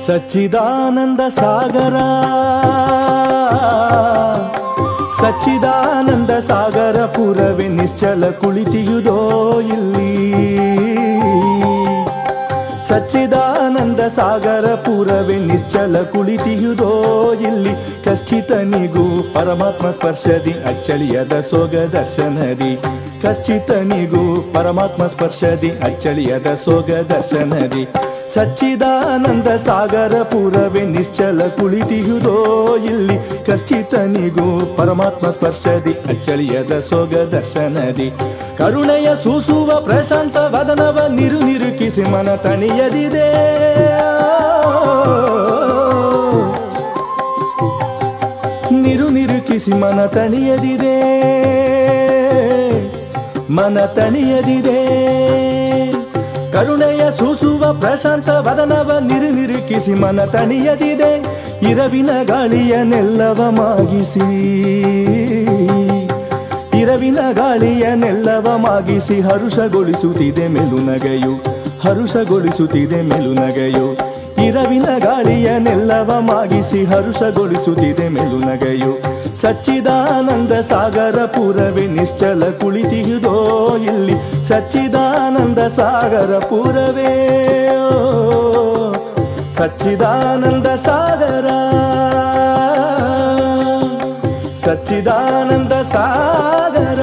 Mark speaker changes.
Speaker 1: ಸಚ್ಚಿದಾನಂದ ಸಾಗರ ಸಚ್ಚಿದಾನಂದ ಸಾಗರ ಪುರವೇ ನಿಶ್ಚಲ ಕುಳಿತಿಯುದೋ ಇಲ್ಲಿ. ಸಚ್ಚಿದಾನಂದ ಸಾಗರ ಪುರವೇ ನಿಶ್ಚಲ ಕುಳಿತಿಯುದೋ ಇಲ್ಲಿ. ಕಶ್ಚಿತನಿಗೂ ಪರಮಾತ್ಮ ಸ್ಪರ್ಶದಿ ಅಚ್ಚಳಿಯದ ಸೊಗ ದರ್ಶನದಿ. ಕಶ್ಚಿತನಿಗೂ ಪರಮಾತ್ಮ ಸ್ಪರ್ಶದಿ ಅಚ್ಚಳಿಯದ ಸೊಗ ದರ್ಶನದಿ. ಸಚ್ಚಿದಾನಂದ ಸಾಗರ ಪುರವೇ ನಿಶ್ಚಲ ಕುಳಿತಿಯುದೋ ಇಲ್ಲಿ. ಕಶ್ಚಿತನಿಗೂ ಪರಮಾತ್ಮ ಸ್ಪರ್ಶದಿ ಅಚ್ಚಳಿಯದ ಸೊಗ ದರ್ಶನದಿ. ಕರುಣೆಯ ಸೂಸುವ ಪ್ರಶಾಂತ ವದನವ ನಿರುಕಿಸಿ ಮನ ತಣಿಯದಿದೆ. ನಿರುಕಿಸಿ ಮನ ತಣಿಯದಿದೆ, ಮನ ತಣಿಯದಿದೆ. ಕರುಣೆಯ ಸೂಸುವ ಪ್ರಶಾಂತ ವದನವ ನಿರುಕಿಸಿ ಮನ ತಣಿಯದಿದೆ. ಇರವಿನ ಗಾಳಿಯನ್ನೆಲ್ಲವ ಮಾಗಿಸಿ, ಇರವಿನ ಗಾಳಿಯನ್ನೆಲ್ಲವ ಮಾಗಿಸಿ ಹರುಷಗೊಳಿಸುತ್ತಿದೆ ಮೆಲುನಗೆಯು, ಹರುಷಗೊಳಿಸುತ್ತಿದೆ ಮೆಲುನಗೆಯು. ಇರವಿನ ಗಾಳಿಯನ್ನೆಲ್ಲವ ಮಾಗಿಸಿ ಹರುಷಗೊಳಿಸುತ್ತಿದೆ ಮೆಲುನಗೆಯು. ಸಚ್ಚಿದಾನಂದ ಸಾಗರ ಪುರವೇ ನಿಶ್ಚಲ ಕುಳಿತಿಯುದೋ ಇಲ್ಲಿ. ಸಚ್ಚಿದಾನಂದ ಸಾಗರ ಪುರವೇ, ಸಚ್ಚಿದಾನಂದ ಸಾಗರ, ಸಚ್ಚಿದಾನಂದ ಸಾಗರ.